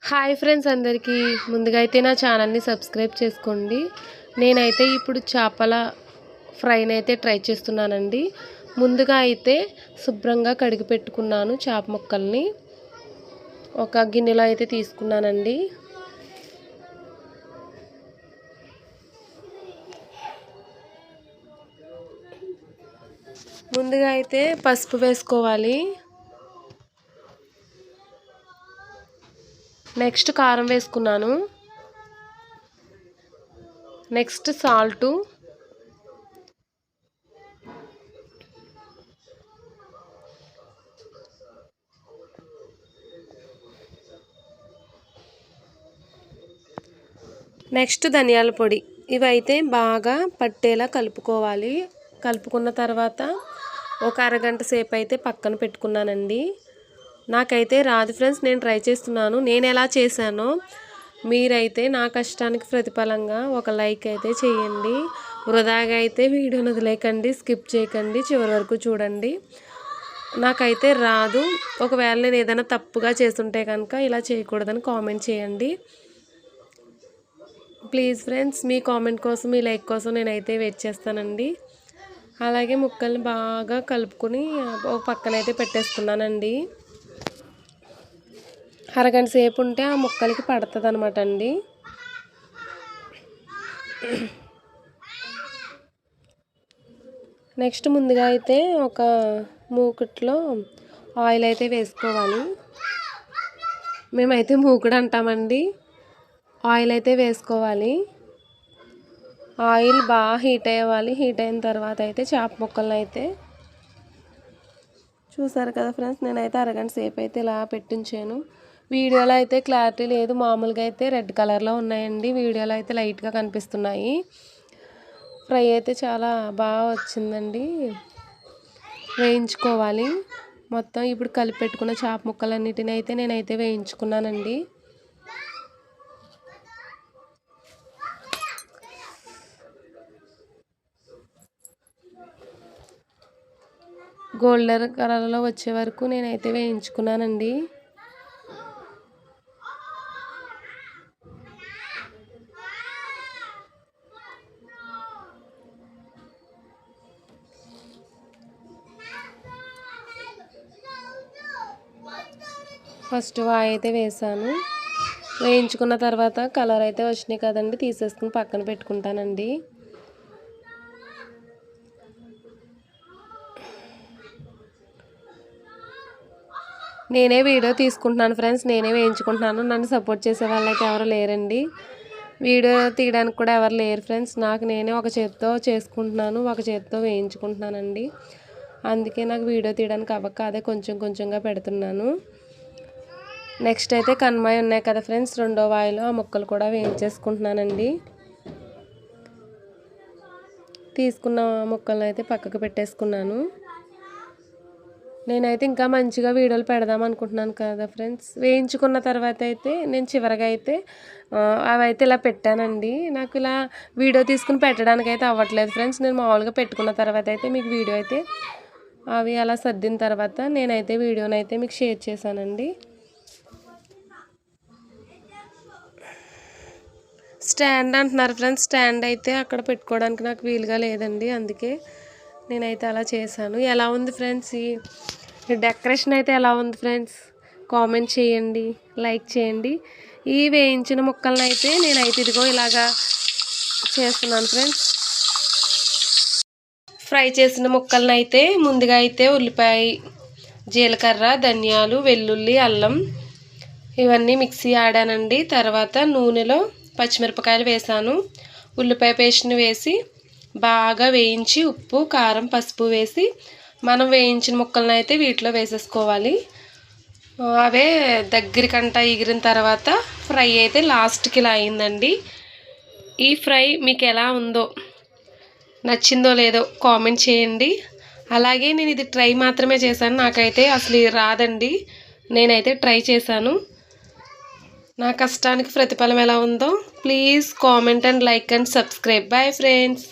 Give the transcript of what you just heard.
Hi friends, అందరికీ ముందుగా అయితే నా ఛానల్ని సబ్స్క్రైబ్ చేసుకోండి. నేనైతే ఇప్పుడు చేపల ఫ్రైని అయితే ట్రై చేస్తున్నానండి. ముందుగా అయితే శుభ్రంగా కడిగి పెట్టుకున్నాను చేప ముక్కల్ని. ఒక గిన్నెలో అయితే తీసుకున్నానండి. ముందుగా అయితే పసుపు వేసుకోవాలి. నెక్స్ట్ కారం వేసుకున్నాను. నెక్స్ట్ సాల్టు, నెక్స్ట్ ధనియాల పొడి. ఇవైతే బాగా పట్టేలా కలుపుకోవాలి. కలుపుకున్న తర్వాత ఒక అరగంట సేపు అయితే పక్కన పెట్టుకున్నానండి. నాకైతే రాదు ఫ్రెండ్స్, నేను ట్రై చేస్తున్నాను. నేను ఎలా చేశానో మీరైతే నా కష్టానికి ప్రతిఫలంగా ఒక లైక్ అయితే చేయండి. వృధాగా అయితే వీడియోని వదిలేకండి, స్కిప్ చేయకండి, చివరి వరకు చూడండి. నాకైతే రాదు. ఒకవేళ నేను ఏదైనా తప్పుగా చేస్తుంటే కనుక ఇలా చేయకూడదని కామెంట్ చేయండి ప్లీజ్ ఫ్రెండ్స్. మీ కామెంట్ కోసం, మీ లైక్ కోసం నేనైతే వెయిట్ చేస్తానండి. అలాగే ముక్కల్ని బాగా కలుపుకొని ఒక పక్కనైతే పెట్టేసుకున్నానండి. అరగంట సేపు ఉంటే ఆ ముక్కలకి పడుతుంది అనమాట అండి. నెక్స్ట్ ముందుగా అయితే ఒక మూకుట్లో ఆయిల్ అయితే వేసుకోవాలి. మేమైతే మూకుడు అంటామండి. ఆయిల్ అయితే వేసుకోవాలి. ఆయిల్ బాగా హీట్ అయ్యాలి. హీట్ అయిన తర్వాత అయితే చేప ముక్కలను అయితే చూసారు కదా ఫ్రెండ్స్, నేనైతే అరగంట సేపు అయితే ఇలా పెట్టించాను. వీడియోలో అయితే క్లారిటీ లేదు, మామూలుగా అయితే రెడ్ కలర్లో ఉన్నాయండి. వీడియోలో అయితే లైట్గా కనిపిస్తున్నాయి. ఫ్రై అయితే చాలా బాగా వచ్చిందండి. వేయించుకోవాలి మొత్తం. ఇప్పుడు కలిపి పెట్టుకున్న చేప ముక్కలన్నిటిని అయితే నేనైతే వేయించుకున్నానండి. గోల్డెన్ కలర్లో వచ్చే వరకు నేనైతే వేయించుకున్నానండి. ఫస్ట్ వాయి అయితే వేసాను. వేయించుకున్న తర్వాత కలర్ అయితే వచ్చినాయి కదండి, తీసేసుకుని పక్కన పెట్టుకుంటానండి. నేనే వీడియో తీసుకుంటున్నాను ఫ్రెండ్స్, నేనే వేయించుకుంటున్నాను. నన్ను సపోర్ట్ చేసే వాళ్ళైతే ఎవరు లేరండి. వీడియో తీయడానికి కూడా ఎవరు లేరు ఫ్రెండ్స్. నేనే ఒక చేత్తో చేసుకుంటున్నాను, ఒక చేత్తో వేయించుకుంటున్నానండి. అందుకే నాకు వీడియో తీయడానికి అవ్వక అదే కొంచెం కొంచెంగా పెడుతున్నాను. నెక్స్ట్ అయితే కన్మాయి ఉన్నాయి కదా ఫ్రెండ్స్, రెండో వాయిలో ఆ ముక్కలు కూడా వేయించేసుకుంటున్నానండి. తీసుకున్న ముక్కలను అయితే పక్కకు పెట్టేసుకున్నాను. నేనైతే ఇంకా మంచిగా వీడియోలు పెడదాం అనుకుంటున్నాను కదా ఫ్రెండ్స్. వేయించుకున్న తర్వాత అయితే నేను చివరిగా అయితే అవైతే ఇలా పెట్టానండి. నాకు ఇలా వీడియో తీసుకుని పెట్టడానికి అయితే అవ్వట్లేదు ఫ్రెండ్స్. నేను మామూలుగా పెట్టుకున్న తర్వాత అయితే మీకు వీడియో అయితే అవి అలా సర్దిన తర్వాత నేనైతే వీడియోని అయితే మీకు షేర్ చేశానండి. స్టాండ్ అంటున్నారు ఫ్రెండ్స్. స్టాండ్ అయితే అక్కడ పెట్టుకోవడానికి నాకు వీలుగా లేదండి, అందుకే నేనైతే అలా చేశాను. ఎలా ఉంది ఫ్రెండ్స్, ఈ డెకరేషన్ అయితే ఎలా ఉంది ఫ్రెండ్స్? కామెంట్ చేయండి, లైక్ చేయండి. ఈ వేయించిన ముక్కలను అయితే నేనైతే ఇదిగో ఇలాగా చేస్తున్నాను ఫ్రెండ్స్. ఫ్రై చేసిన ముక్కలను అయితే ముందుగా అయితే ఉల్లిపాయ, జీలకర్ర, ధనియాలు, వెల్లుల్లి, అల్లం ఇవన్నీ మిక్సీ ఆడానండి. తర్వాత నూనెలో పచ్చిమిరపకాయలు వేసాను. ఉల్లిపాయ పేస్ట్ని వేసి బాగా వేయించి ఉప్పు, కారం, పసుపు వేసి మనం వేయించిన ముక్కలను అయితే వీటిలో వేసేసుకోవాలి. అవే దగ్గరికంట ఎగిరిన తర్వాత ఫ్రై అయితే లాస్ట్కి ఇలా అయిందండి. ఈ ఫ్రై మీకు ఎలా ఉందో, నచ్చిందో లేదో కామెంట్ చేయండి. అలాగే నేను ఇది ట్రై మాత్రమే చేశాను, నాకైతే అసలు రాదండి. నేనైతే ట్రై చేశాను. నా కష్టానికి ప్రతిఫలం ఎలా ఉందో please comment and like and subscribe. Bye friends.